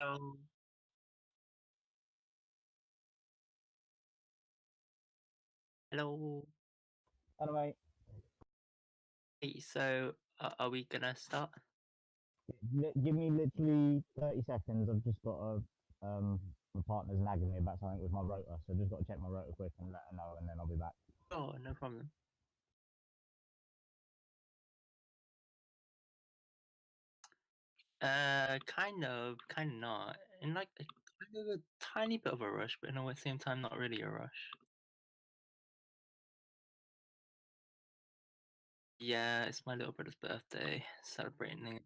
Um, Hello. Anyway, Hey, so are we gonna start? give me literally 30 seconds. I've just got my partner's nagging me about something with my rotor, so I've just got to check my rotor quick and let her know, and then I'll be back. Oh, no problem. Kind of not. In like a kind of a tiny bit of a rush, but at the same time, not really a rush. Yeah, it's my little brother's birthday, celebrating it.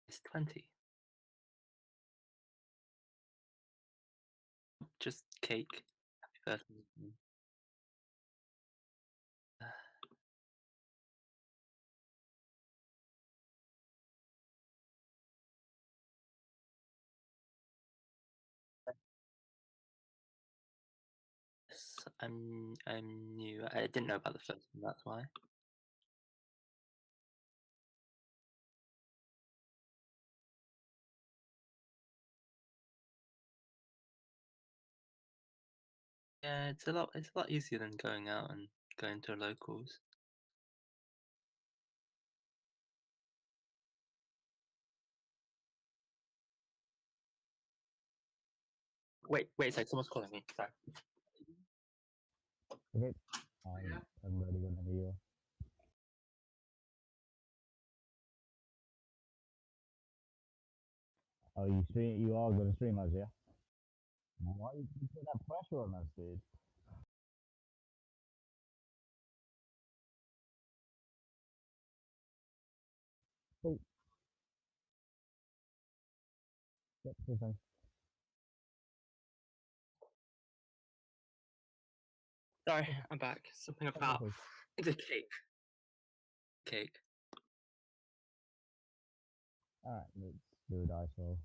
It's 20. Just cake. Happy birthday. Yes, I'm new. I didn't know about the first one, that's why. Yeah, it's a lot easier than going out and going to locals. Wait a sec, someone's calling me. Sorry. Okay, I'm ready whenever you are. Oh, you are going to stream us, yeah? Why you put that pressure on us, dude? Oh, yep, sure thing. Sorry, I'm back. Something about Okay. the cake. Cake. All right, let's do a dice roll.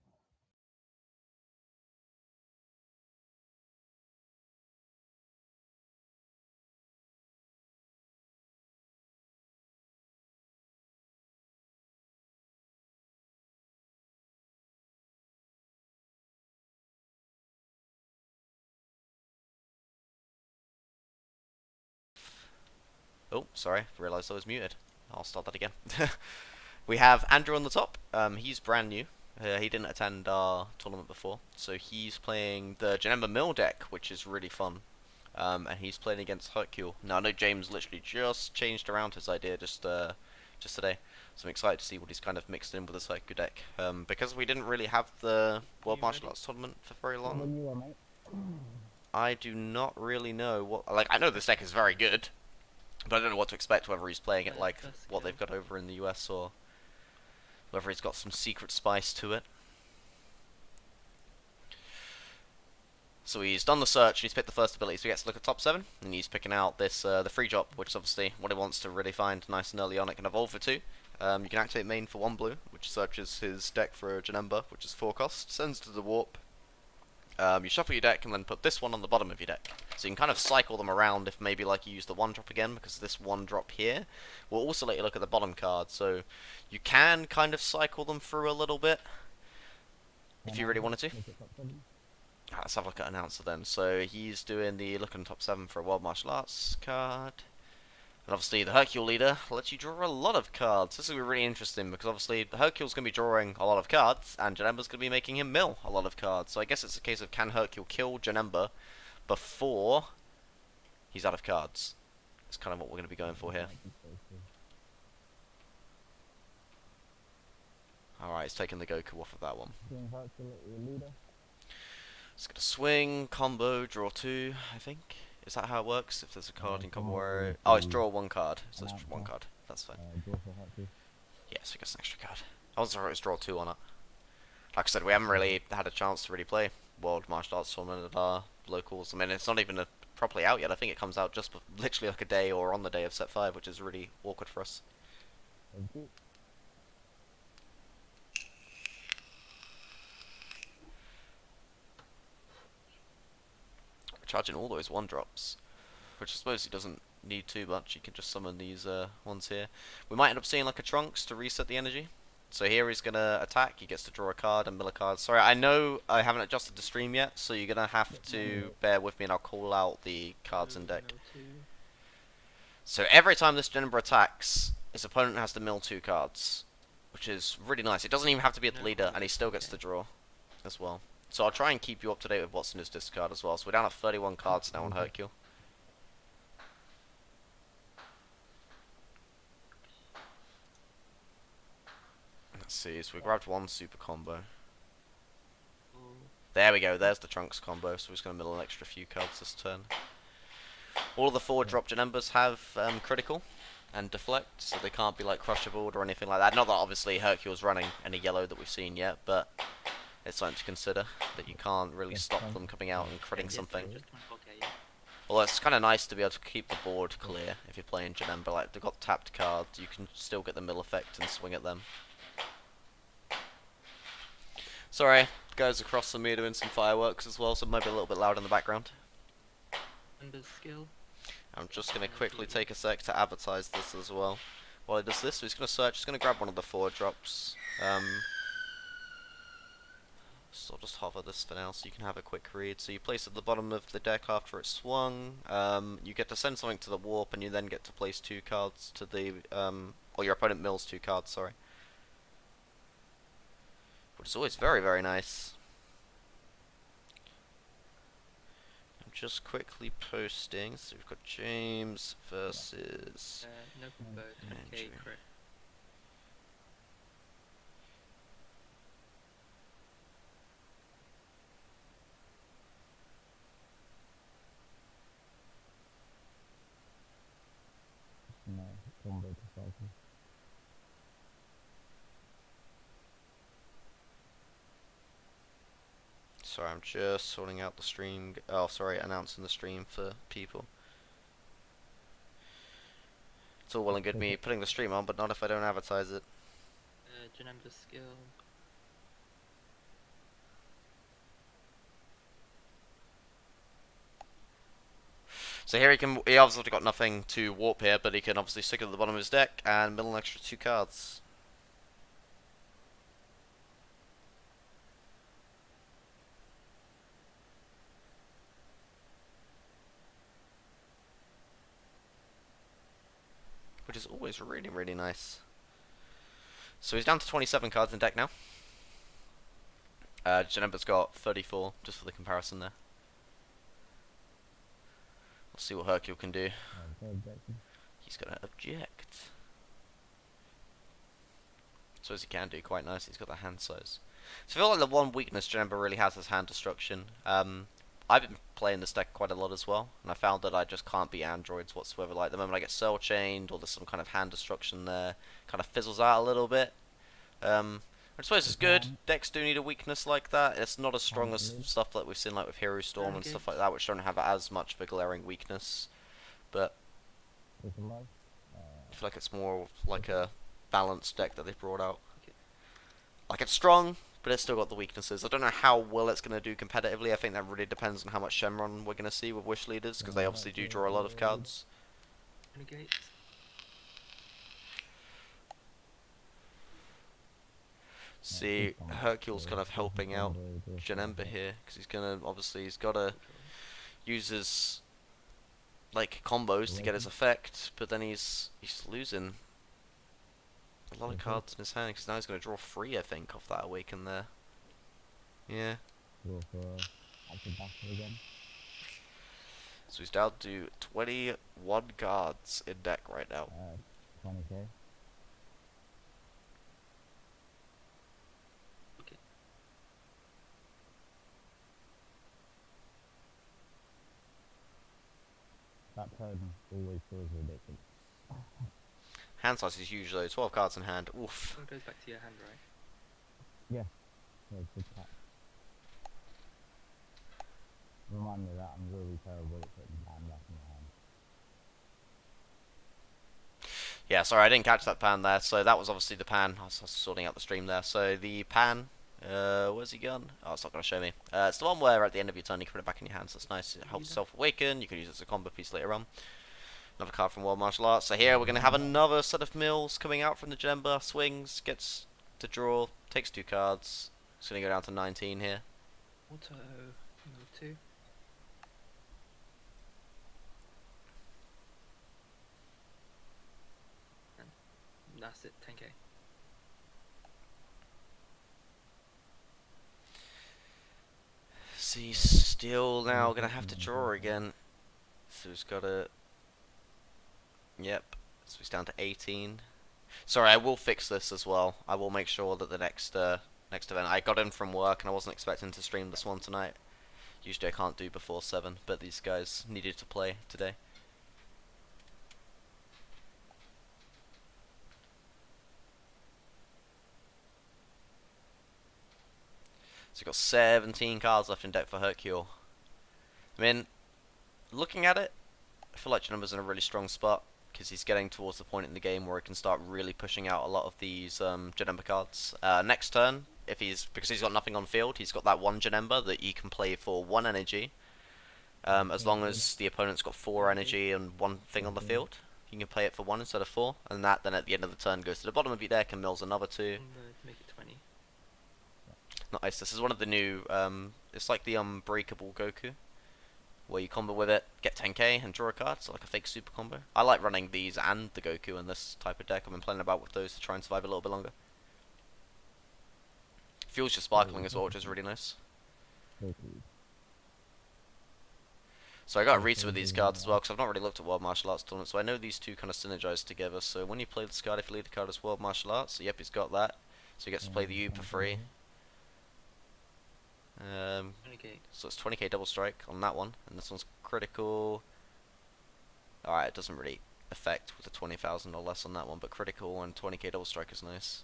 Oh, sorry, realised I was muted. I'll start that again. We have Andrew on the top. He's brand new. He didn't attend our tournament before, so he's playing the Janemba Mill deck, which is really fun. And he's playing against Hercule. Now I know James literally just changed around his idea just today, so I'm excited to see what he's kind of mixed in with his Hercule deck. Because we didn't really have the World Martial Arts tournament for very long. When you are, mate. I do not really know what. Like, I know this deck is very good, but I don't know what to expect, whether he's playing it like what they've got over in the US or whether he's got some secret spice to it. So he's done the search, he's picked the first ability, so he gets to look at top 7, and he's picking out this the free drop, which is obviously what he wants to really find nice and early on. It can evolve for 2. You can activate main for 1 blue, which searches his deck for a Janemba, which is 4 cost, sends to the warp. You shuffle your deck and then put this one on the bottom of your deck. So you can kind of cycle them around if maybe like you use the 1 drop again, because this 1 drop here will also let you look at the bottom card. So you can kind of cycle them through a little bit if you really wanted to. Let's have a look at announcer then. So he's doing the look on top 7 for a World Martial Arts card. And obviously the Hercule leader lets you draw a lot of cards. This is going to be really interesting because obviously the Hercule's going to be drawing a lot of cards and Janemba's going to be making him mill a lot of cards. So I guess it's a case of can Hercule kill Janemba before he's out of cards. That's kind of what we're going to be going for here. Alright, he's taking the Goku off of that one. It's going to swing, combo, draw 2, I think. Is that how it works? If there's a card in combo... Oh, it's draw 1 card. So it's 1 card. That's fine. Yeah, so he gets an extra card. I wasn't sure it was draw 2 or not. Like I said, we haven't really had a chance to really play World Martial Arts Tournament at our locals. I mean, it's not even properly out yet. I think it comes out just literally like a day or on the day of set 5, which is really awkward for us. Charging all those 1 drops, which I suppose he doesn't need too much. You can just summon these ones here. We might end up seeing like a Trunks to reset the energy. So here he's gonna attack. He gets to draw a card and mill a card. Sorry, I know I haven't adjusted the stream yet, so you're gonna have to bear with me, and I'll call out the cards in deck. So every time this Janemba attacks, his opponent has to mill 2 cards, which is really nice. It doesn't even have to be at the leader, and he still gets to draw as well. So I'll try and keep you up to date with what's in his discard as well. So we're down at 31 cards now on Hercule. Let's see, so we grabbed 1 super combo. There we go, there's the Trunks combo, so we're just going to middle an extra few cards this turn. All of the 4-drop Janembas have critical and deflect, so they can't be like crushable or anything like that. Not that obviously Hercule's running any yellow that we've seen yet, but it's something to consider, that you can't really stop them coming out and critting something. Although it's kind of nice to be able to keep the board clear if you're playing Janemba. Like, they've got tapped cards, you can still get the mill effect and swing at them. Sorry, guys across from me doing some fireworks as well, so it might be a little bit loud in the background. Skill. I'm just going to quickly take a sec to advertise this as well. While he does this, so he's going to search, he's going to grab one of the 4-drops. So I'll just hover this for now so you can have a quick read. So you place it at the bottom of the deck after it's swung. You get to send something to the warp, and you then get to place 2 cards to the... or your opponent mills 2 cards, sorry. Which is always very, very nice. I'm just quickly posting. So we've got James versus... no combo. Okay, crit. No, combo to cycle. Sorry, I'm just sorting out the stream. Oh, sorry, announcing the stream for people. It's all well and good me putting the stream on, but not if I don't advertise it. Janemba skill. So here he obviously got nothing to warp here, but he can obviously stick it at the bottom of his deck and middle an extra 2 cards. Which is always really, really nice. So he's down to 27 cards in deck now. Janemba's got 34, just for the comparison there. We'll see what Hercule can do. He's gonna object. So as he can do quite nice, he's got the hand size. So I feel like the one weakness Janemba really has is hand destruction. I've been playing this deck quite a lot as well, and I found that I just can't beat androids whatsoever. Like the moment I get cell chained or there's some kind of hand destruction there, kind of fizzles out a little bit. I suppose it's good. Decks do need a weakness like that. It's not as strong as stuff that we've seen like with Hero Storm and stuff like that, which don't have as much of a glaring weakness. But I feel like it's more like a balanced deck that they brought out. Like it's strong, but it's still got the weaknesses. I don't know how well it's going to do competitively. I think that really depends on how much Shenron we're going to see with Wish Leaders, because they obviously do draw a lot of cards. See, Hercule's kind of helping out Janemba here, because he's going to, obviously, he's got to use his, like, combos to get his effect, but then he's losing a lot of cards in his hand, because now he's going to draw 3, I think, off that Awaken there. Yeah. So he's down to 21 cards in deck right now. 20k. That turn always feels ridiculous. Hand size is usually 12 cards in hand. Oof. It goes back to your hand, right? Yeah. Yeah, good cat. Remind me of that, I'm really terrible at putting hand back in my hand. Yeah, sorry, I didn't catch that pan there. So that was obviously the pan. I was sorting out the stream there. So the pan, where's he gone? Oh, it's not going to show me. It's the one where at the end of your turn you can put it back in your hand, so it's nice. It helps self-awaken. You can use it as a combo piece later on. Another card from World Martial Arts. So here we're going to have another set of mills coming out from the Janemba. Swings, gets to draw, takes 2 cards. It's going to go down to 19 here. Auto, mill 2. And that's it, 10k. So he's still now going to have to draw again. So he's got to... Yep. So he's down to 18. Sorry, I will fix this as well. I will make sure that the next event... I got in from work and I wasn't expecting to stream this one tonight. Usually I can't do before 7, but these guys needed to play today. So we've got 17 cards left in deck for Hercule. I mean, looking at it, I feel like Janemba's in a really strong spot, because he's getting towards the point in the game where he can start really pushing out a lot of these Janemba cards. Next turn, because he's got nothing on field, he's got that one Janemba that he can play for 1 energy, as long as the opponent's got 4 energy and 1 thing on the field. You can play it for 1 instead of 4, and that then at the end of the turn goes to the bottom of your deck and mills another 2. To make it 20. Nice. This is one of the new. It's like the Unbreakable Goku, where you combo with it, get 10k, and draw a card. So like a fake super combo. I like running these and the Goku in this type of deck. I've been playing about with those to try and survive a little bit longer. Fuels your sparkling as well, which is really nice. So I got to read some of these cards as well, because I've not really looked at World Martial Arts tournaments. So I know these two kind of synergize together. So when you play this card, if you lead the card as World Martial Arts, so yep, he's got that. So he gets to play the U for free. 20k. So it's 20k double strike on that one, and this one's critical. Alright, it doesn't really affect with the 20,000 or less on that one, but critical and 20k double strike is nice.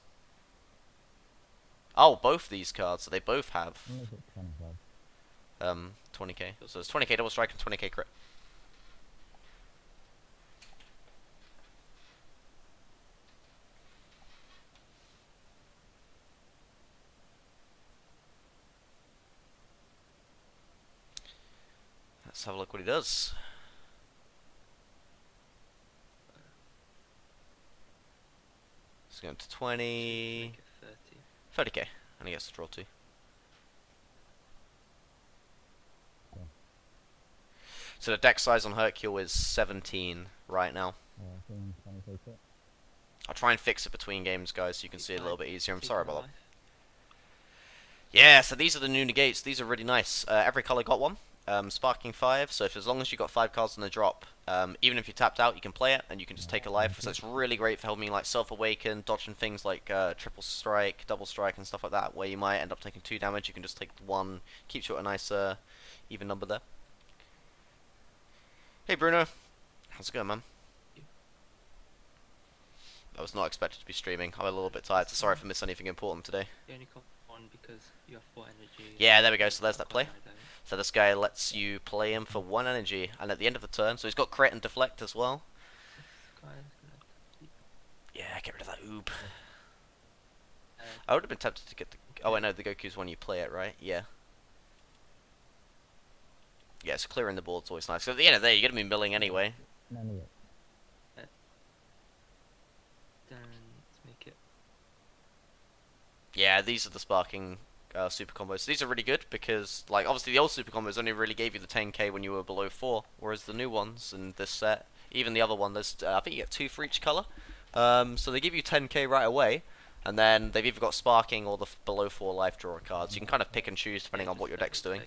Oh, both these cards, so they both have 20k. So it's 20k double strike and 20k crit. Let's have a look what he does. It's going to 20... Make it 30. 30k, and he gets to draw 2. So the deck size on Hercule is 17 right now. I'll try and fix it between games, guys, so you can see it a little bit easier. I'm sorry about that. Yeah, so these are the new negates. These are really nice. Every color got one. Sparking 5, so as long as you got 5 cards in the drop, even if you're tapped out, you can play it, and you can just take a life. So it's really great for helping like self-awaken, dodging things like triple strike, double strike, and stuff like that, where you might end up taking 2 damage. You can just take 1, keeps you at a nice even number there. Hey Bruno, how's it going, man? I was not expected to be streaming. I'm a little bit tired, so sorry if I missed anything important today. You only got 1 because you have 4 energy. Yeah, there we go. So there's that play. So this guy lets you play him for 1 energy, and at the end of the turn, so he's got crit and deflect as well. Yeah, get rid of that oob. I would have been tempted to get the... Oh, I know, the Goku's when you play it, right? Yeah. Yeah, so clearing the board's always nice. So at the end of the day, you're going to be milling anyway. Then let's make it. Yeah, these are the sparking super combos. These are really good because, like, obviously the old super combos only really gave you the 10k when you were below 4, whereas the new ones in this set, even the other one, there's I think you get 2 for each color. So they give you 10k right away, and then they've either got sparking or the below 4 life drawer cards. You can kind of pick and choose depending on what your deck's doing.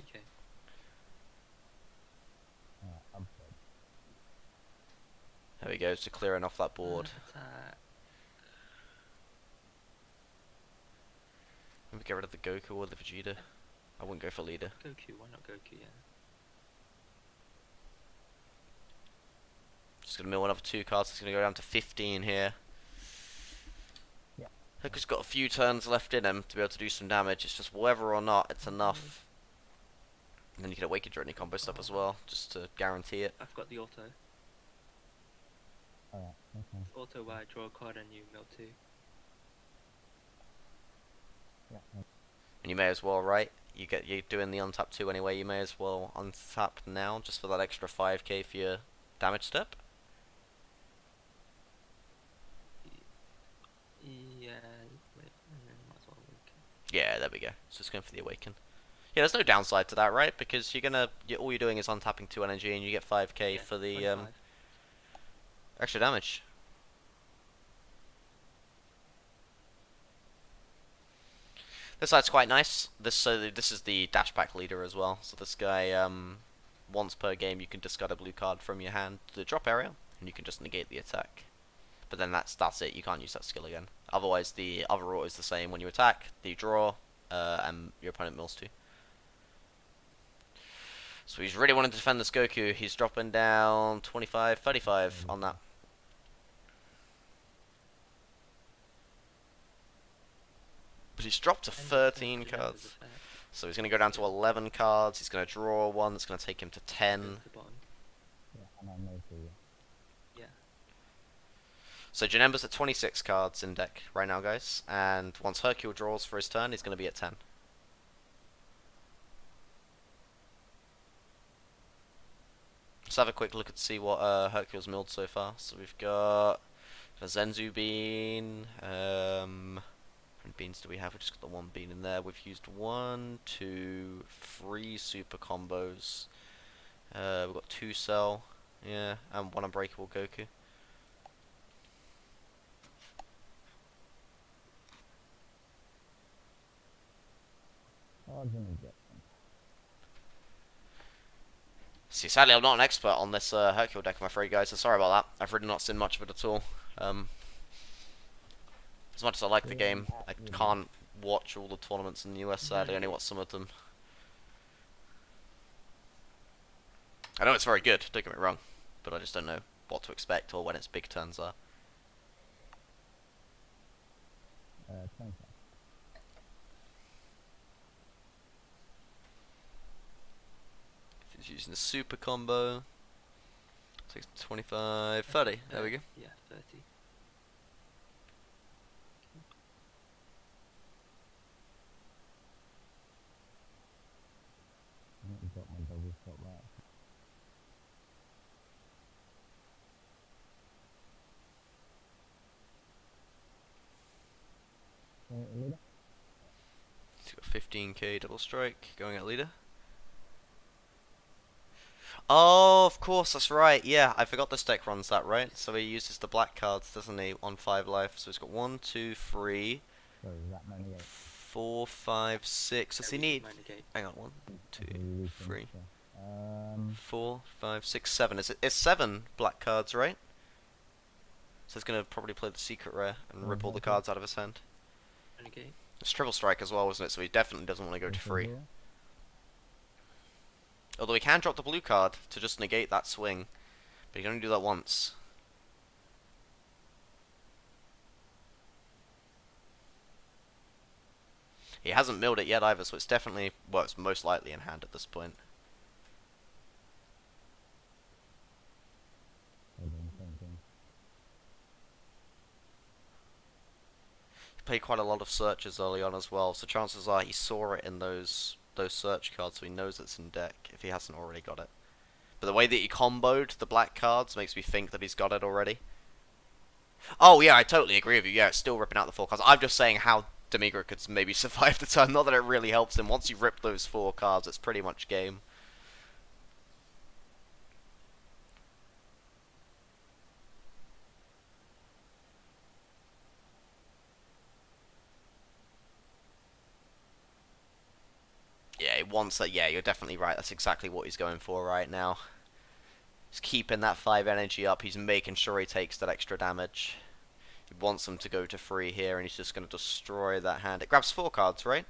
There we go, so clearing off that board. Maybe get rid of the Goku or the Vegeta. I wouldn't go for leader. Goku, why not Goku, yeah. Just gonna mill another 2 cards, it's gonna go down to 15 here. Yeah. Goku's got a few turns left in him to be able to do some damage, it's just whether or not it's enough. And then you can awaken journey combo stuff as well, just to guarantee it. I've got the auto. Alright, okay. Auto where I draw a card and you mill 2. Yeah. And you may as well, right? You're doing the untap 2 anyway, you may as well untap now just for that extra 5k for your damage step. Yeah, there we go. So it's going for the Awaken. Yeah, there's no downside to that, right? Because all you're doing is untapping 2 energy and you get 5k for the 25. extra damage. This side's quite nice. This is the dash pack leader as well. So this guy, once per game, you can discard a blue card from your hand to the drop area, and you can just negate the attack. But then that's it. You can't use that skill again. Otherwise, the other rule is the same. When you attack, you draw, and your opponent mills 2. So he's really wanting to defend this Goku. He's dropping down 25, 35 on that. But he's dropped to 13 cards. So he's going to go down to 11 cards. He's going to draw one that's going to take him to 10. Yeah, and I know too. Yeah. So Janemba's at 26 cards in deck right now, guys. And once Hercule draws for his turn, he's going to be at 10. Let's have a quick look and see what Hercule's milled so far. So we've got a Zenzu Bean. How many beans do we have? We've just got the one bean in there. We've used 1, 2, 3 super combos. We've got 2 cell, yeah, and 1 unbreakable Goku. See, sadly, I'm not an expert on this Hercule deck, I'm afraid, guys. So sorry about that. I've really not seen much of it at all. As much as I like the game, I can't watch all the tournaments in the US, sadly. I only watch some of them. I know it's very good, don't get me wrong, but I just don't know what to expect or when its big turns are. 25. He's using the super combo. Takes 25, 30. There we go. Yeah, 30. I got my double shot right. Leader? He's got 15k double strike going at leader. Oh, of course, that's right. Yeah, I forgot this deck runs that, right? So he uses the black cards, doesn't he, on 5 life. So he's got 1, 2, 3, Sorry, is that many 4, 5, 6. Does he need? Hang on, 1, 2, 3, 4, 5, 6, 7. It's 7 black cards, right? So he's gonna probably play the secret rare and rip all the cards out of his hand. Renegade. It's triple strike as well, isn't it? So he definitely doesn't want to go to 3. Although he can drop the blue card to just negate that swing, but he can only do that once. He hasn't milled it yet either, so it's definitely, well, it's most likely in hand at this point. He played quite a lot of searches early on as well, so chances are he saw it in those search cards, so he knows it's in deck if he hasn't already got it. But the way that he comboed the black cards makes me think that he's got it already. Oh yeah, I totally agree with you. Yeah, it's still ripping out the 4 cards. I'm just saying how Demigra could maybe survive the turn. Not that it really helps him. Once you rip those 4 cards, it's pretty much game. Yeah, he wants that. Yeah, you're definitely right. That's exactly what he's going for right now. He's keeping that 5 energy up. He's making sure he takes that extra damage. He wants him to go to 3 here, and he's just going to destroy that hand. It grabs 4 cards, right?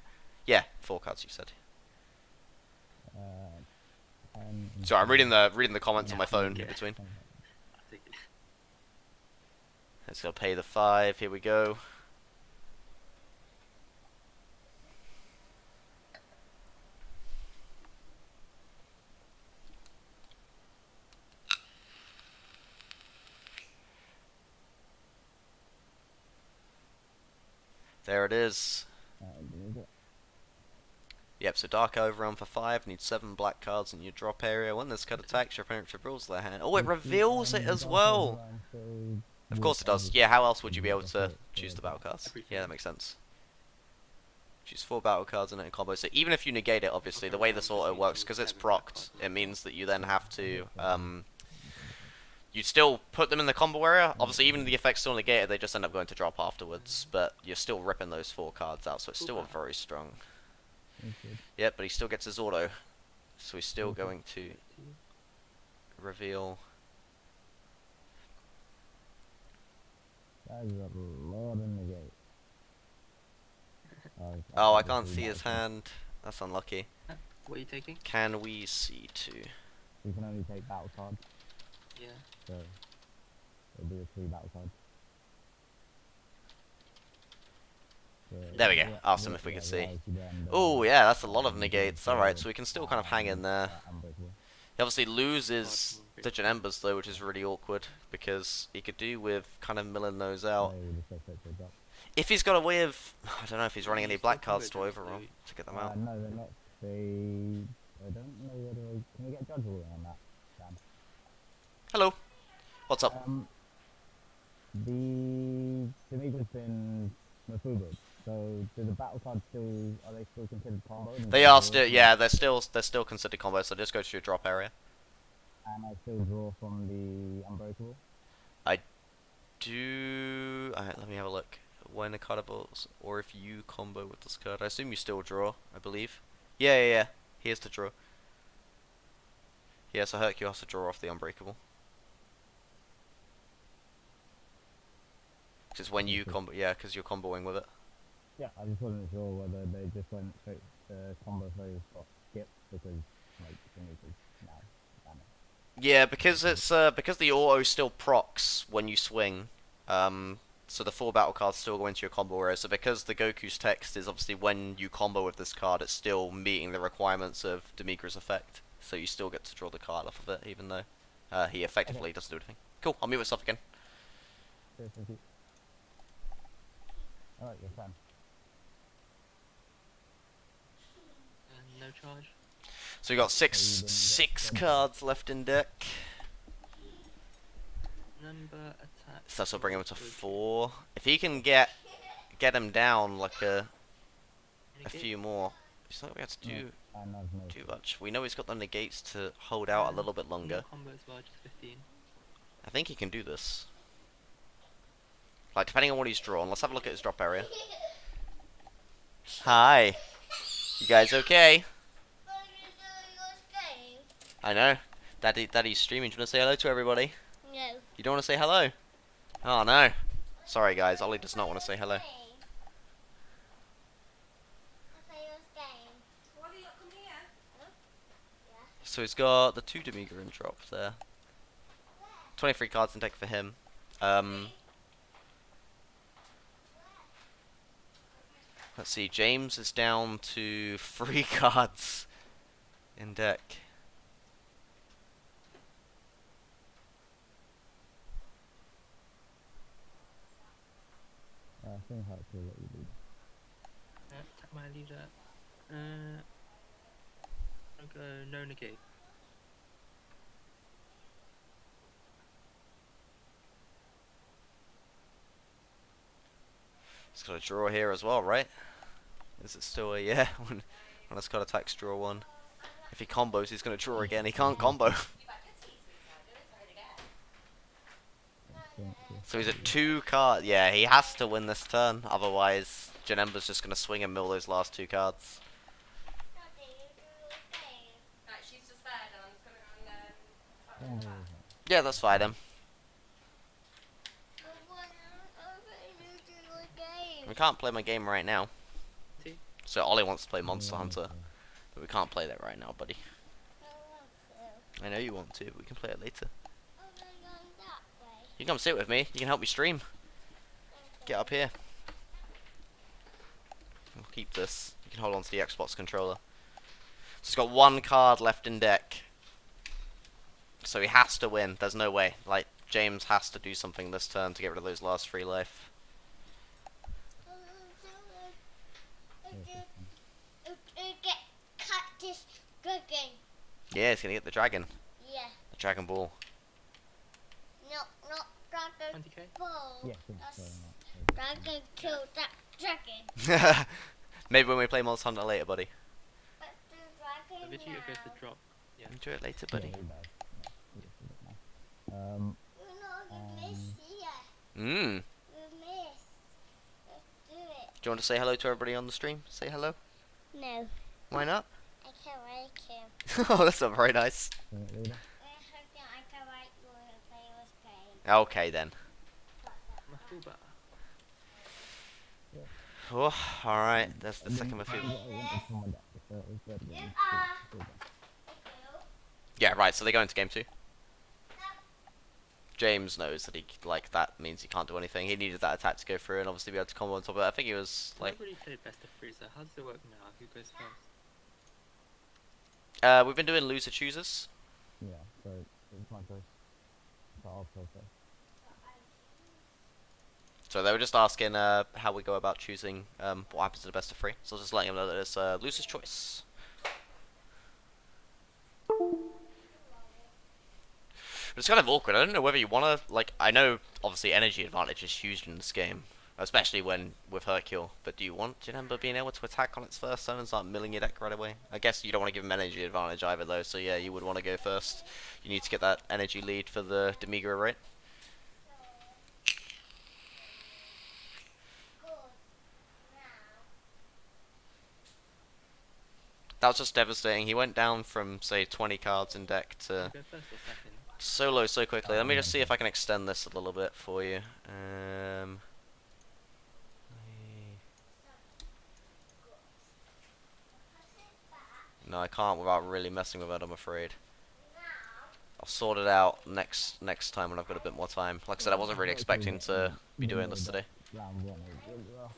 Yeah, 4 cards, you said. So I'm reading the comments on my phone in between. Let's go pay the 5. Here we go. There it is. Yep, so Dark Overrun for 5, need 7 black cards in your drop area. When this card attacks, your opponent reveals their hand. Oh, it reveals it as well! Of course it does. Yeah, how else would you be able to choose the battle cards? Yeah, that makes sense. Choose 4 battle cards and then combo. So even if you negate it, obviously, the way this auto works, because it's procced, it means that you then have to, you still put them in the combo area. Obviously, even if the effect's still negated, they just end up going to drop afterwards. But you're still ripping those 4 cards out, so it's still a very strong. Yep, but he still gets his auto. So he's still going to reveal. That is a lot of negate. Oh, I can't see his hand. That's unlucky. What are you taking? Can we see two? We can only take battle cards, Yeah. so it'll be a 3 battle cards. So, There we go. yeah, Asked him if we yeah, could see. yeah, Oh, yeah, that's a lot of negates. Alright, so we can still kind of hang in there. Unbreakable. He obviously loses the Janembas, though, which is really awkward, because he could do with kind of milling those out. Yeah, we just go straight to the drop. If he's got a way of... I don't know if he's running any black cards to overrun to get them out. No, they're not. I don't know whether can we get judge ruling on that, Dan? Hello. What's up? The Demiga's been Mafubu, so do the battle cards still, are they still considered combo? They are still... Yeah, they're still considered combos, so just go to your drop area. And I still draw from the Unbreakable? Alright, let me have a look. When a card evolves, or if you combo with this card. I assume you still draw, I believe. Yeah. He has to draw. Yeah, so Hercule has to draw off the Unbreakable. Because when you combo, yeah, because you're comboing with it. Yeah, I just wasn't sure whether they just went straight to combo phase or skip because, like, Demiga's now damage. Yeah, because it's because the auto still procs when you swing. So the 4 battle cards still go into your combo area. So because the Goku's text is obviously when you combo with this card, it's still meeting the requirements of Demigra's effect. So you still get to draw the card off of it, even though he effectively doesn't do anything. Cool, I'll mute myself again. Cheers, thank you. Alright, your turn. No charge. So we got six cards left in deck. Number attack. So that'll bring him to 4. If he can get him down like a few more, he's not going to have to do too much. We know he's got the negates to hold out a little bit longer. Combo as well, just 15. I think he can do this. Like, depending on what he's drawn. Let's have a look at his drop area. Hi. You guys okay? I know. Daddy's streaming. Do you want to say hello to everybody? No. You don't want to say hello? Oh, no. Sorry, guys. Ollie does not want to say hello. So he's got the 2 Demiga in drop there. 23 cards in deck for him. Let's see. James is down to 3 cards in deck. I think how to what you do. Attack my leave that. I'll go no negate. He's got a draw here as well, right? Is it still a yeah? when it's got attacks, draw 1. If he combos, he's going to draw again. He can't combo. So he's at 2 cards. Yeah, he has to win this turn. Otherwise, Janemba's just going to swing and mill those last 2 cards. Yeah, that's fine then. We can't play my game right now. So Ollie wants to play Monster Hunter. But we can't play that right now, buddy. I know you want to. We can play it later. You can come sit with me. You can help me stream. Get up here. I'll keep this. You can hold on to the Xbox controller. So he's got 1 card left in deck. So he has to win. There's no way. Like, James has to do something this turn to get rid of those last 3 life. Yeah, he's gonna get the dragon. Yeah. The Dragon Ball. No, not Dragon 20k? Ball. Yeah, Dragon killed that dragon. Maybe when we play Monster Hunter later, buddy. But the The dragon Vegeta goes to now. drop. Yeah. Enjoy it later, Yeah, buddy. he does. Yeah, he does now. You miss here. Mmm. You miss. Let's do it. Do you want to say hello to everybody on the stream? Say hello. No, Why not? I can't like him. Oh, that's not very nice. Leader. I can't like you when play was playing. Okay then. Mafuba. Oh, alright. That's the second I Mafu. wanted someone that was better than Yes, me. Yeah, right. So they go into game 2. James knows that that means he can't do anything. He needed that attack to go through and obviously be able to combo on top of it. I think he was like. Nobody played best of 3, so how does it work now? Who goes first? We've been doing loser choosers. Yeah, so it's my choice. So I'll play first. So they were just asking how we go about choosing what happens to the best of 3. So just letting them know that it's loser's choice. It's kind of awkward. I don't know whether you want to, like, I know obviously energy advantage is huge in this game, especially when with Hercule, but do you want Janemba being able to attack on its first turn and start milling your deck right away? I guess you don't want to give him energy advantage either though, so yeah, you would want to go first. You need to get that energy lead for the Demigra, right? That was just devastating. He went down from, say, 20 cards in deck to Go first or second? solo so quickly. Let me just see if I can extend this a little bit for you. No, I can't without really messing with it, I'm afraid. I'll sort it out next time when I've got a bit more time. Like I said, I wasn't really expecting to be doing this today. Round 1 is really well.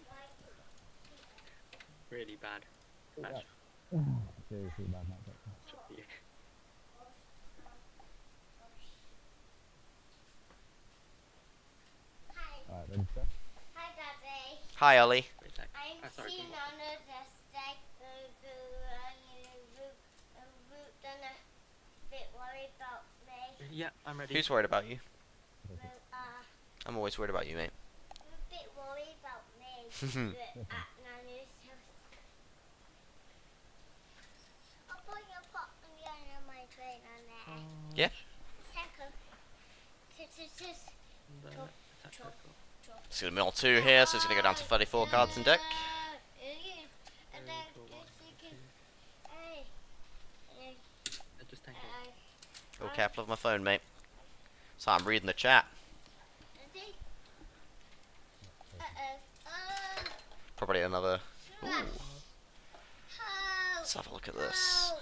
Really bad. Match. Seriously bad matchup. Yeah. Alright, ready to go? Hi, Daddy. Hi, Ollie. Wait a sec. I'm sorry, seeing Dragonball. on the stack root and a bit worried about me. Yeah, I'm ready. Who's worried about you? Uh, I'm always worried about you, mate. a bit worried about me. Nanny's house. I'll put your pot on my train on there. Yeah. Second. Attack Hercule. It's going to mill 2 here, so it's going to go down to 34 cards in deck. And then Just tank it. Oh, careful of my phone, mate. So I'm reading the chat. Probably another. Ooh, let's have a look at this.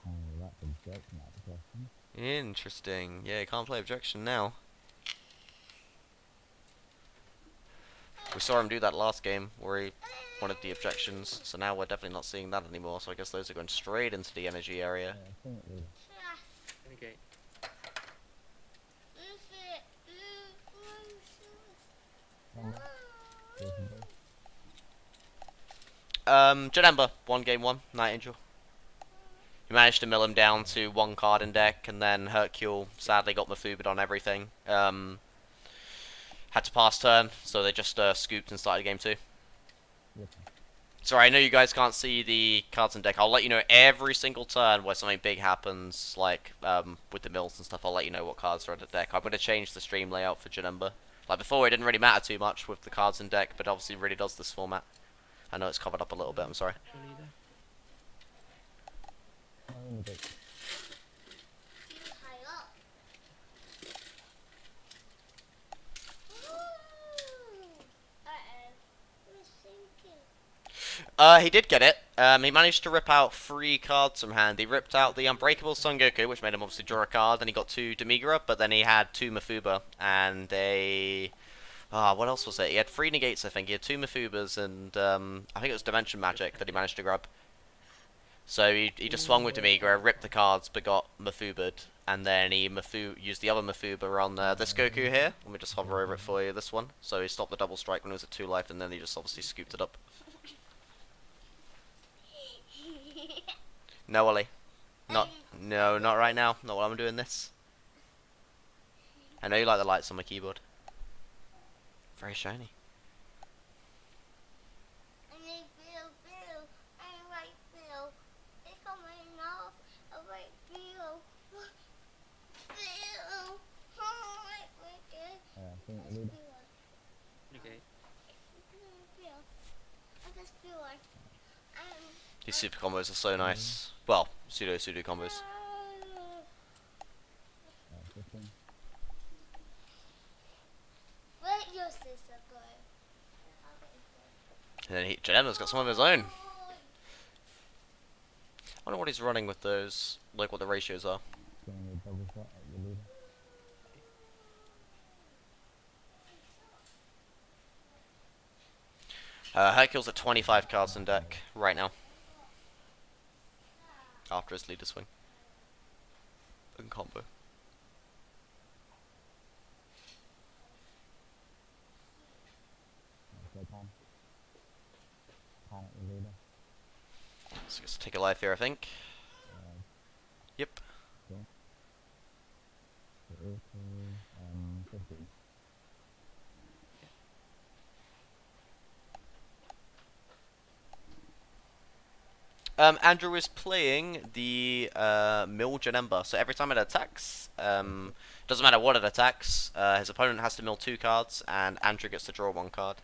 Oh, that's objection out of the question. Interesting. Yeah, you can't play objection now. We saw him do that last game where he wanted the objections, so now we're definitely not seeing that anymore. So I guess those are going straight into the energy Yeah, area. I think it is. Okay. Janemba, 1 game 1, Night Angel. He managed to mill him down to 1 card in deck, and then Hercule sadly got Mafubid on everything. Had to pass turn, so they just scooped and started game 2. Yes. Sorry, I know you guys can't see the cards in deck. I'll let you know every single turn where something big happens, like with the mills and stuff. I'll let you know what cards are in the deck. I'm going to change the stream layout for Janemba. Like before, it didn't really matter too much with the cards in deck, but obviously it really does this format. I know it's covered up a little bit, I'm sorry. Actually, though. I'm in the deck. He did get it. He managed to rip out 3 cards from hand. He ripped out the Unbreakable Son Goku, which made him obviously draw a card. Then he got 2 Demigra, but then he had 2 Mafuba and a... what else was it? He had 3 negates, I think. He had 2 Mafubas and I think it was Dimension Magic that he managed to grab. So he just swung with Demigra, ripped the cards, but got Mafuba'd. And then he used the other Mafuba on this Goku here. Let me just hover over it for you, this one. So he stopped the double strike when it was at 2 life, and then he just obviously scooped it up. No, Ollie. No, not right now. Not while I'm doing this. I know you like the lights on my keyboard. Very shiny. I need Bill. I like Bill. It's on my nose. I like Bill. Bill. Oh, I like it. Think leader. Okay. Bill. I just feel like These super combos are so nice. Well, pseudo combos. 15. Where's your sister go? And then Janemba's got some of his own. I wonder what he's running with those, like what the ratios are. Getting a double shot at the leader. Hercule's at 25 cards in deck right now. After his leader swing. And combo. Okay, pan. Pan at the leader. So let's take a life here, I think. Yep. Okay. So auto, 15. Andrew is playing the mill Janemba, so every time it attacks, doesn't matter what it attacks, his opponent has to mill 2 cards, and Andrew gets to draw 1 card.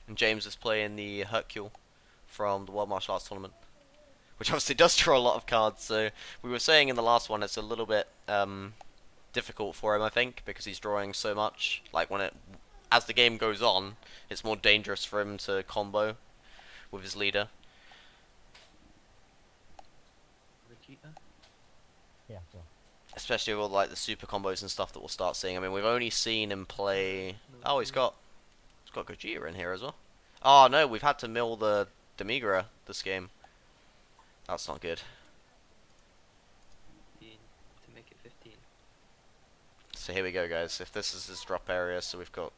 And James is playing the Hercule from the World Martial Arts Tournament, which obviously does draw a lot of cards, so we were saying in the last one it's a little bit difficult for him, I think, because he's drawing so much. Like as the game goes on, it's more dangerous for him to combo with his leader. Vegeta? Yeah, sure. Especially with all, like the super combos and stuff that we'll start seeing. I mean, we've only seen him play. Oh, he's got Gogeta in here as well. Oh no, we've had to mill the Demigra this game. That's not good. 15 to make it 15. So here we go, guys. If this is his drop area, so we've got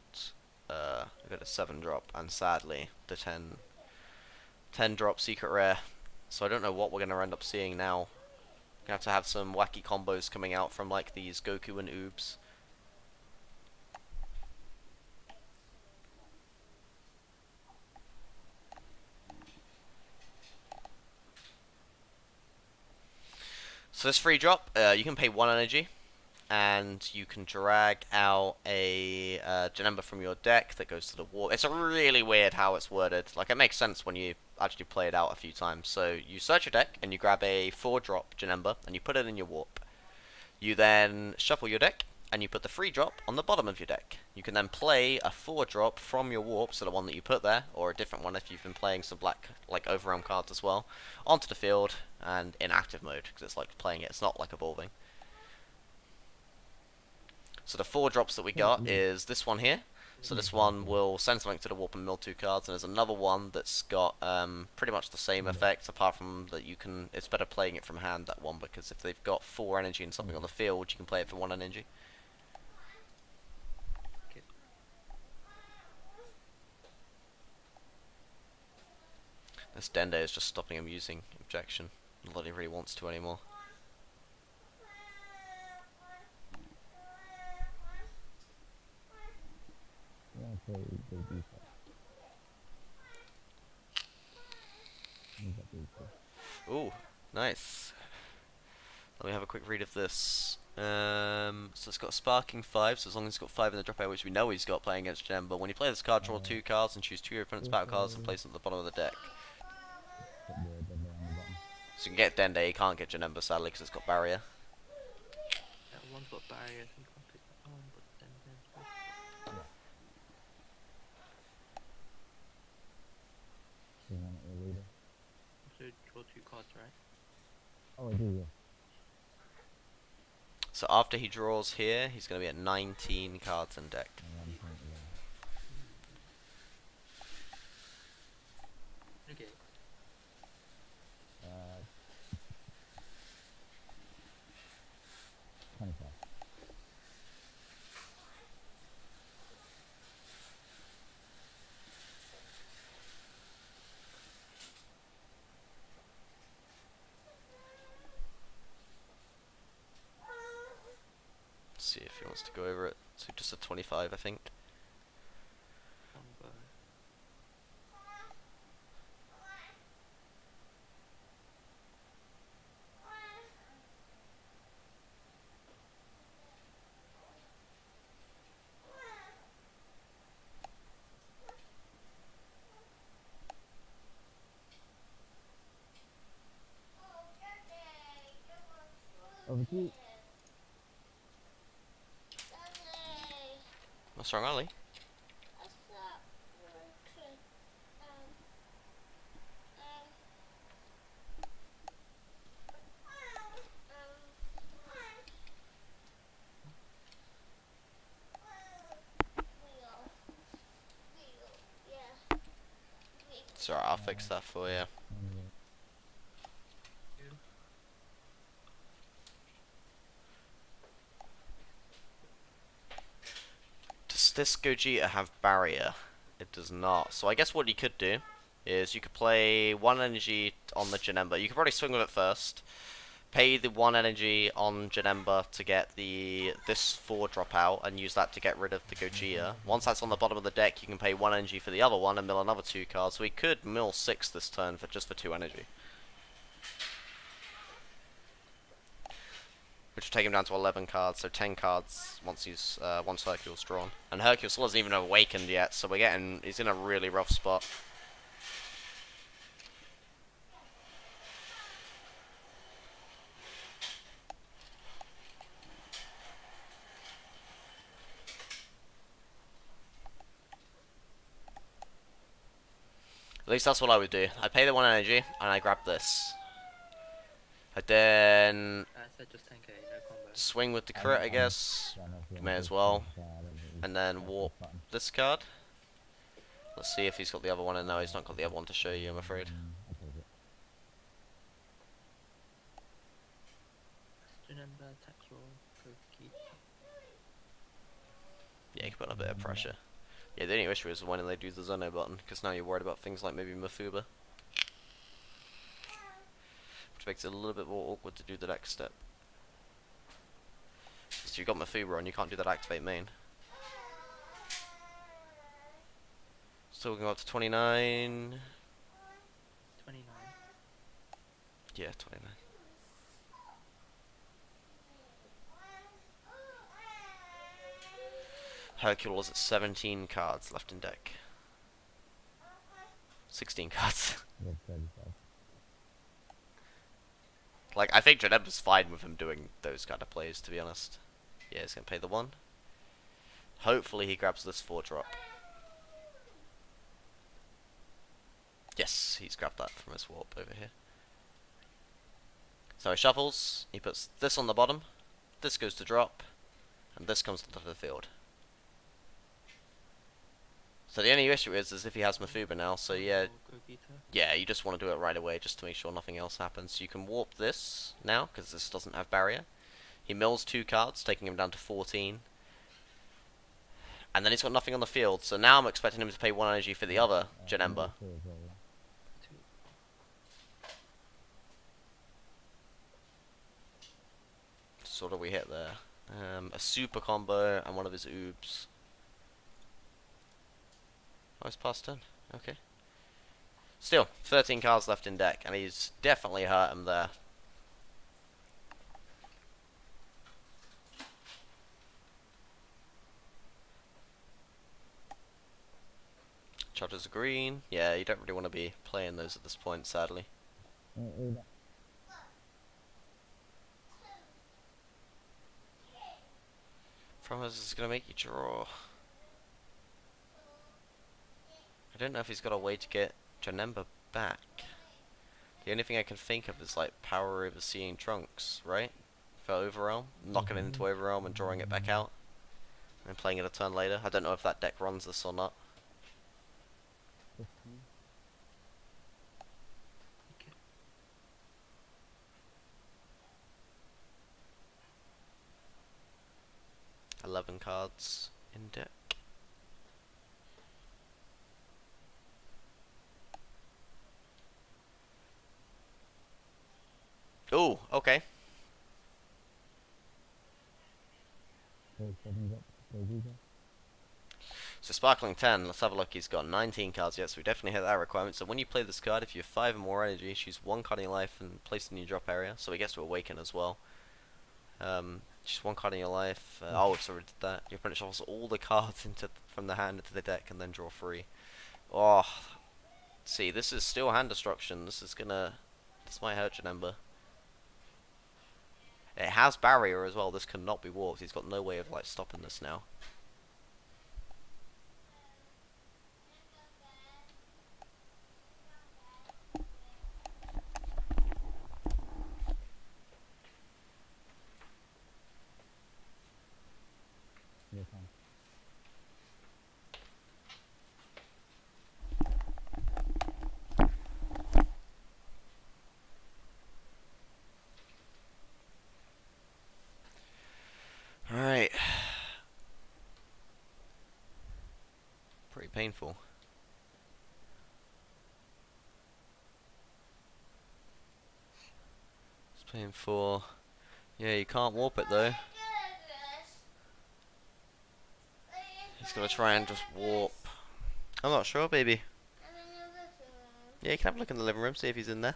a 7 drop, and sadly the 10 drop secret rare. So I don't know what we're gonna end up seeing now. Gonna have some wacky combos coming out from like these Goku and Oobs. So this free drop, you can pay 1 energy, and you can drag out a Janemba from your deck that goes to the warp. It's a really weird how it's worded. Like, it makes sense when you actually play it out a few times. So you search your deck, and you grab a 4-drop Janemba, and you put it in your warp. You then shuffle your deck, and you put the free drop on the bottom of your deck. You can then play a 4-drop from your warp, so the one that you put there, or a different one if you've been playing some black, like, Overrealm cards as well, onto the field, and in active mode, because it's like playing it, it's not like evolving. So the 4 drops that we got is this one here. So this one will send something to the warp and mill 2 cards, and there's another one that's got pretty much the same effect, apart from that you can. It's better playing it from hand, that one, because if they've got 4 energy and something on the field, you can play it for 1 energy. Okay. This Dende is just stopping him using objection. Not that he really wants to anymore. Yeah, so the defense. Ooh, nice. Let me have a quick read of this. So it's got a Sparking 5, so as long as it's got 5 in the drop area, which we know he's got playing against Janemba. When you play this card, draw 2 cards and choose 2 of your opponent's battle cards and place them at the bottom of the deck. Put the Dende on the bottom. So you can get Dende, you can't get Janemba sadly because it's got barrier. That one's got barrier, I think I'll pick that one, but then So you want it the leader. so draw 2 cards, right? Oh, I do, yeah. So after he draws here, he's going to be at 19 cards in deck. And 1 point, yeah. Okay. 25. see if he wants to go over it. So just a 25, I think. Combo. Over to you. Daddy, What's wrong, Ollie? I thought we could, um, wheel, yeah, wheel. It's alright, I'll fix that for you. Does this Gogeta have barrier? It does not. So I guess what you could do is you could play 1 energy on the Janemba. You could probably swing with it first. Pay the 1 energy on Janemba to get this 4 drop out and use that to get rid of the Gogeta. Once that's on the bottom of the deck, you can pay 1 energy for the other one and mill another 2 cards. So we could mill 6 this turn for just for 2 energy. Which will take him down to 11 cards, so 10 cards once Hercule's drawn. And Hercule still hasn't even awakened yet, so he's in a really rough spot. At least that's what I would do. I pay the 1 energy, and I grab this. I then I said just 10k, no combo. swing with the crit, I guess. May as well. And then warp this card. Let's see if he's got the other one, and no, he's not got the other one to show you, I'm afraid. Janemba, attack roll, Koki. Yeah, you can put on a bit of pressure. Yeah, the only issue is when they do the Zeno button, because now you're worried about things like maybe Mafuba. Which makes it a little bit more awkward to do the next step. So you've got Mafuba on, you can't do that activate main. Still going up to 29. 29. Yeah, 29. Hercule was at 17 cards left in deck. 16 cards. Like, I think Janemba's fine with him doing those kind of plays, to be honest. Yeah, he's going to pay the 1. Hopefully he grabs this 4-drop. Yes, he's grabbed that from his warp over here. So he shuffles, he puts this on the bottom, this goes to drop, and this comes to the field. So the only issue is if he has Mafuba now, so yeah, you just want to do it right away just to make sure nothing else happens. You can warp this now, because this doesn't have barrier. He mills 2 cards, taking him down to 14. And then he's got nothing on the field, so now I'm expecting him to pay 1 energy for the other Janemba. So what do we hit there? A super combo and one of his oobs. Oh, it's past turn. Okay. Still, 13 cards left in deck, and he's definitely hurt him there. Charges are green. Yeah, you don't really want to be playing those at this point, sadly. Promise is going to make you draw. I don't know if he's got a way to get Janemba back. The only thing I can think of is like power over seeing Trunks, right? For Overrealm. Knocking it into Overrealm and drawing it back out. And playing it a turn later. I don't know if that deck runs this or not. Okay. 11 cards in deck. Ooh, okay. 7 drop. Go. So Sparkling 10, let's have a look. He's got 19 cards yet, so we definitely hit that requirement. So when you play this card, if you have 5 or more energy, choose 1 card in your life and place it in your drop area. So he gets to Awaken as well. Just 1 card in your life. Oh, we've already did that. Your opponent shuffles all the cards from the hand into the deck and then draw 3. Oh, see, this is still hand destruction. This might hurt Janemba. It has barrier as well. This cannot be warped. He's got no way of like stopping this now. You're fine. Alright. Pretty painful. It's painful. Yeah, you can't warp it though. He's gonna try and just warp. I'm not sure, baby. Yeah, you can have a look in the living room, see if he's in there.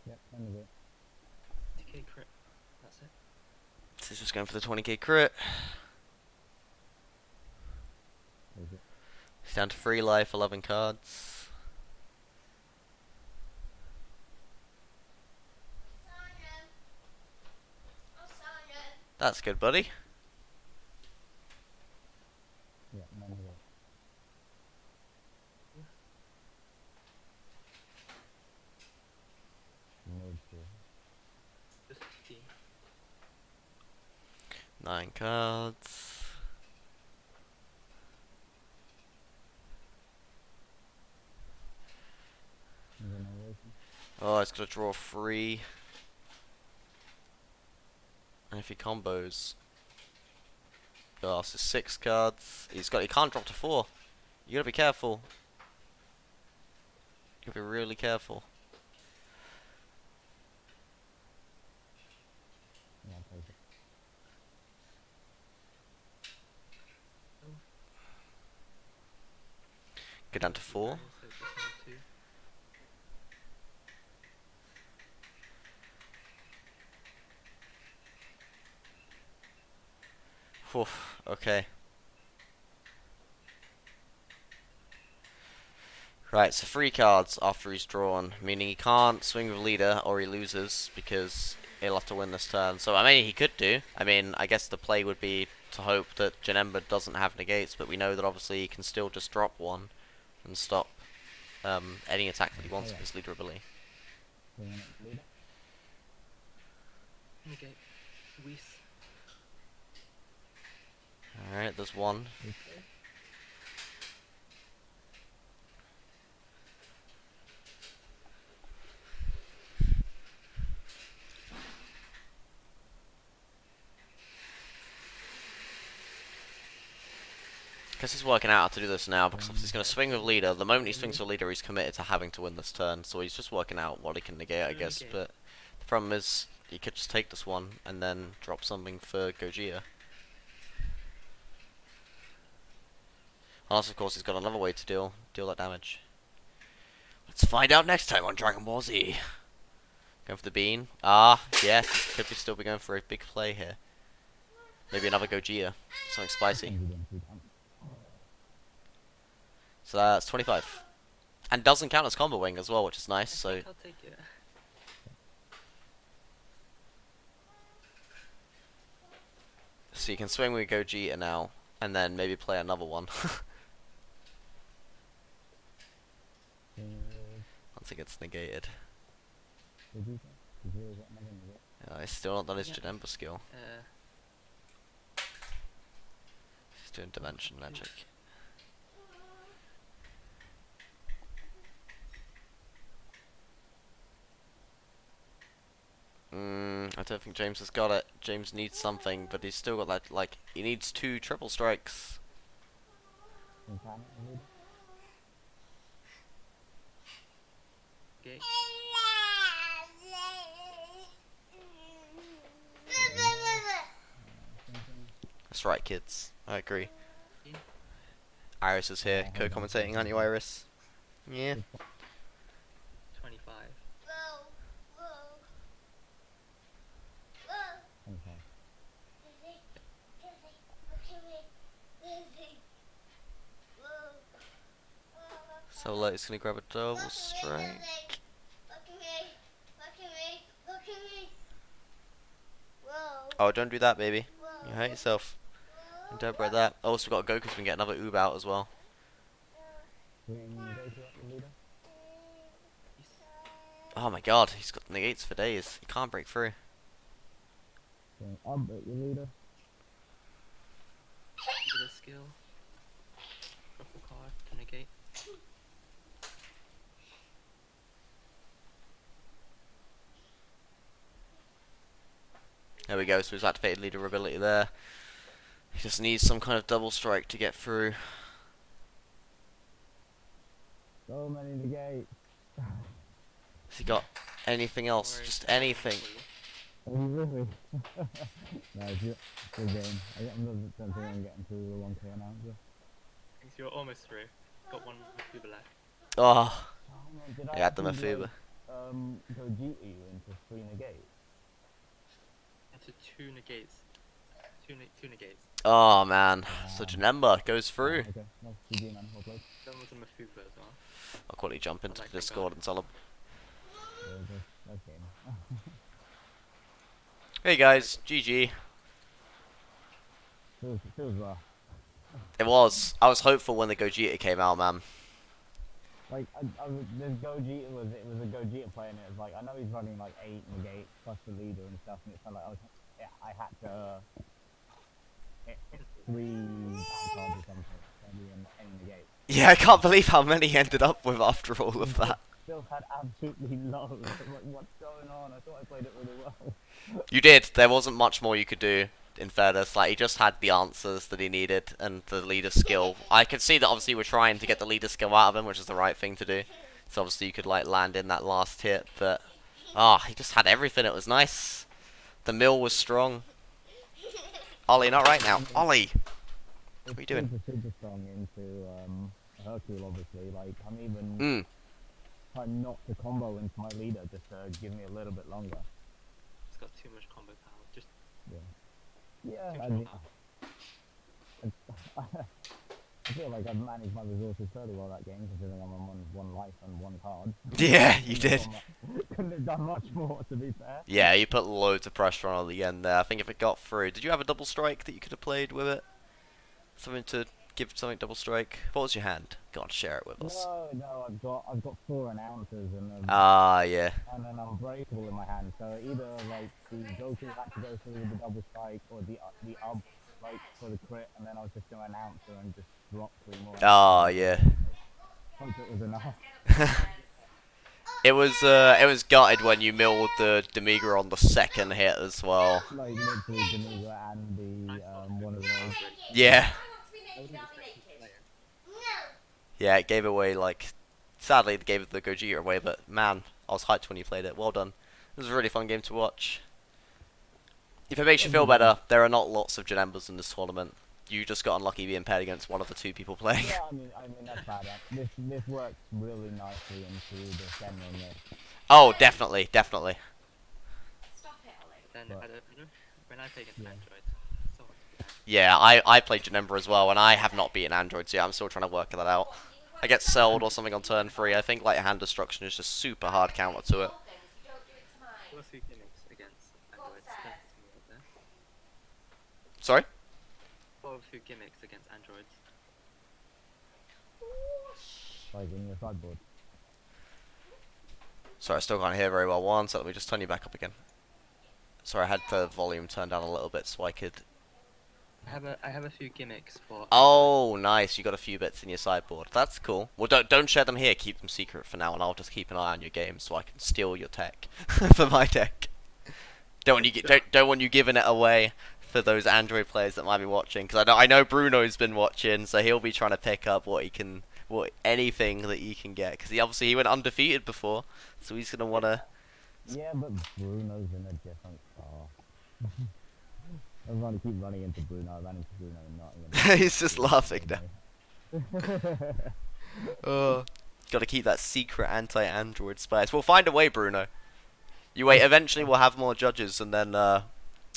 Yep, end of it. TK crit. That's it. So he's just going for the 20k crit. Close it. He's down to 3 life, 11 cards. That's good, buddy. Yeah, end of it. No sure. Just D. 9 cards. And then Awaken. Oh, it's gonna draw 3. And if he combos, oh, so 6 cards. He can't drop to 4. You gotta be careful. You gotta be really careful. Yeah, I'll take it. Get down to 4. So just need 2. Whew, okay. Right, so 3 cards after he's drawn, meaning he can't swing with leader or he loses because he'll have to win this turn. So, I mean, he could do. I mean, I guess the play would be to hope that Janemba doesn't have negates, but we know that obviously he can still just drop 1 and stop any attack that he wants with his leader ability. Bring in it, leader. Negate. Whis. Alright, there's 1. Okay. Guess he's working out how to do this now because he's going to swing with leader. The moment he swings with leader, he's committed to having to win this turn. So he's just working out what he can negate, I guess. But the problem is, he could just take this one and then drop something for Gojira. Unless, of course, he's got another way to deal that damage. Let's find out next time on Dragon Ball Z. Going for the bean. Ah, yes, he could be still be going for a big play here. Maybe another Gojira. Something spicy. So that's 25. And doesn't count as combo wing as well, which is nice, so... I'll take it. So you can swing with Gogeta now, and then maybe play another one. Once it gets negated. He's still not done his Janemba skill. He's doing Dimension Magic. I don't think James has got it. James needs something, but he's still got that, like, he needs 2 triple strikes. Okay. That's right, kids. I agree. Yeah. Iris is here, co-commentating, aren't you, Iris? Yeah. 25. Whoa, whoa, whoa. Okay. Lizzie, Lizzie, look at me. Lizzie. Whoa. So Lotus gonna grab a double Look at me, strike. Lizzie. Look at me. Look at me. Look at me. Whoa. Oh, don't do that, baby. Whoa. You hurt yourself. Whoa. Don't break that. Also, got to go because we can get another oob out as well. Swing Goku up the leader. Oh my god, he's got negates for days. He can't break through. Swing up at your leader. With a skill. Drop a card to negate. There we go, so he's activated leader ability there. He just needs some kind of double strike to get through. So many negates. Has he got anything else? Just anything. Oh, really? No, it's good game. Don't think I'm getting through the 1K announcer. Thanks, you're almost through. Got one Mafuba left. Oh, Oh, man, did he had the actually, Mafuba. like, Gogeta you into 3 negates? Into 2 negates. Two negates. Oh man. So Janemba goes through. Okay, nice GG, man. Well played. Then was a Mafuba as well. I'll quickly jump into like the that Discord guy. and tell him. Yeah, nice game. Hey guys, GG. Feels rough. It was. I was hopeful when the Gogeta came out, man. Like, this Gogeta it was a Gogeta play, and it was like, I know he's running like 8 negates plus the leader and stuff, and it's kind of like, I had to hit 3 back cards or something, and any negate. Yeah, I can't believe how many he ended up with after all of that. Still had absolutely loads. I'm like, what's going on? I thought I played it really well. You did. There wasn't much more you could do, in fairness. Like, he just had the answers that he needed and the leader skill. I could see that obviously we're trying to get the leader skill out of him, which is the right thing to do. So obviously you could, like, land in that last hit, but... he just had everything. It was nice. The mill was strong. Ollie, not right now. Ollie! What are you doing? Super strong into Hercule, obviously. Like, I'm even trying not to combo into my leader just to give me a little bit longer. It's got too much combo power. Just Yeah, too I much mean, power. I feel like I've managed my resources fairly well that game, considering I'm on one life and 1 card. Yeah, you did. Couldn't have done much more, to be fair. Yeah, you put loads of pressure on at the end there. I think if it got through... Did you have a double strike that you could have played with it? Something to give something double strike? What was your hand? Go on, share it with us. No, I've got 4 announcers and Yeah. and an unbreakable in my hand. So either like the Goku had to go through with the double strike, or the like for the crit, and then I was just doing announcer and just drop 3 more. Yeah. Hope it was enough. It was gutted when you milled the Demigra on the second hit as well. Like literally Janemba and the one of those. Yeah. No. Yeah, it gave away, like... Sadly, it gave the Gogeta away, but man, I was hyped when you played it. Well done. It was a really fun game to watch. If it makes you feel better, there are not lots of Janembas in this tournament. You just got unlucky being paired against one of the 2 people playing. Yeah, I mean that's bad. This works really nicely into the Senna and this. Oh, definitely, definitely. Then But- I don't know. When I play against Yeah. Android, so hard to beat. Yeah, I played Janemba as well, and I have not beaten androids yet. I'm still trying to work that out. I get sold or something on turn 3. I think like hand destruction is just super hard counter to it. What's the gimmicks against Androids? Don't think about that. Sorry? What are a few gimmicks against Androids? Like in your sideboard. Sorry, I still can't hear very well. One, so let me just turn you back up again. Sorry, I had the volume turned down a little bit so I could... I have a few gimmicks for. Oh, nice. You got a few bits in your sideboard. That's cool. Well, don't share them here. Keep them secret for now, and I'll just keep an eye on your game so I can steal your tech for my deck. Don't want you giving it away for those Android players that might be watching, because I know Bruno's been watching, so he'll be trying to pick up anything that he can get, because he went undefeated before, so he's gonna wanna. Yeah, but Bruno's in a different class. I'm trying to keep running into Bruno. I ran into Bruno and not. He's just laughing now. Oh, gotta keep that secret anti-android spice. We'll find a way, Bruno. You wait, eventually we'll have more judges, and then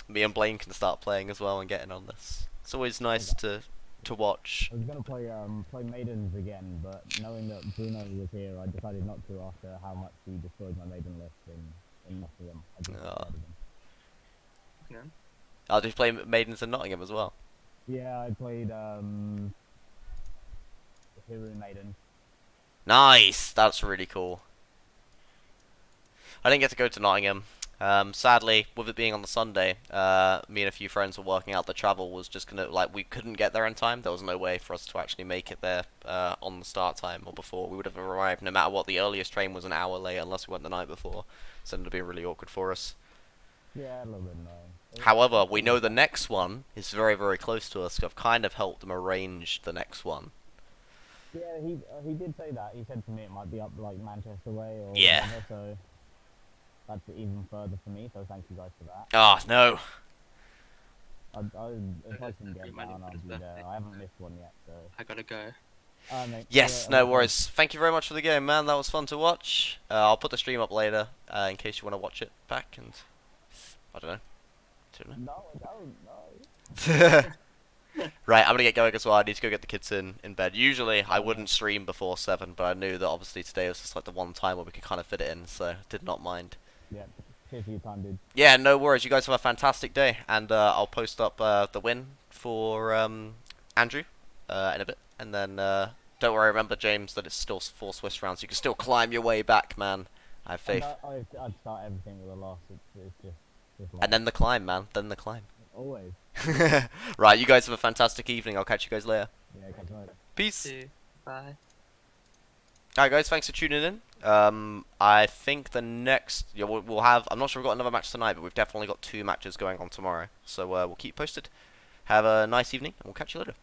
me and Blaine can start playing as well and getting on this. It's always nice to watch. I was gonna play Maidens again, but knowing that Bruno was here, I decided not to after how much he destroyed my Maiden list in Nottingham. I didn't play Maiden. Yeah. Oh, did you play Maidens in Nottingham as well? Yeah, I played Hero Maiden. Nice! That's really cool. I didn't get to go to Nottingham. Sadly, with it being on the Sunday, me and a few friends were working out the travel was just gonna, like, we couldn't get there in time. There was no way for us to actually make it there on the start time or before. We would have arrived no matter what. The earliest train was an hour late unless we went the night before. So it would have been really awkward for us. Yeah, a little bit annoying. However, we know the next one is very, very close to us. So I've kind of helped them arrange the next one. Yeah, he did say that. He said to me it might be up like Manchester way or Yeah. whatever, so that's even further for me. So thank you guys for that. Oh, no. If I can get down, I'll be there. I haven't missed one yet, so. I gotta go. Mate, Yes, no worries. Thank you very much for the game, man. That was fun to watch. I'll put the stream up later in case you want to watch it back. And I don't know. No, I don't. No. Right, I'm gonna get going as well. I need to go get the kids in bed. Usually, I wouldn't stream before 7, but I knew that obviously today was just like the one time where we could kind of fit it in, so did not mind. Yeah, cheers for your time, dude. Yeah, no worries. You guys have a fantastic day, and I'll post up the win for Andrew in a bit, and then don't worry. Remember, James, that it's still 4 Swiss rounds. You can still climb your way back, man. I have faith. I'd start everything with a loss. It's just And then the climb, man. Then the climb. always. Right, you guys have a fantastic evening. I'll catch you guys later. Yeah, catch you later. Peace. See you. Bye. Alright guys, thanks for tuning in. I think the next, yeah, we'll have, I'm not sure we've got another match tonight, but we've definitely got 2 matches going on tomorrow. So we'll keep posted. Have a nice evening, and we'll catch you later.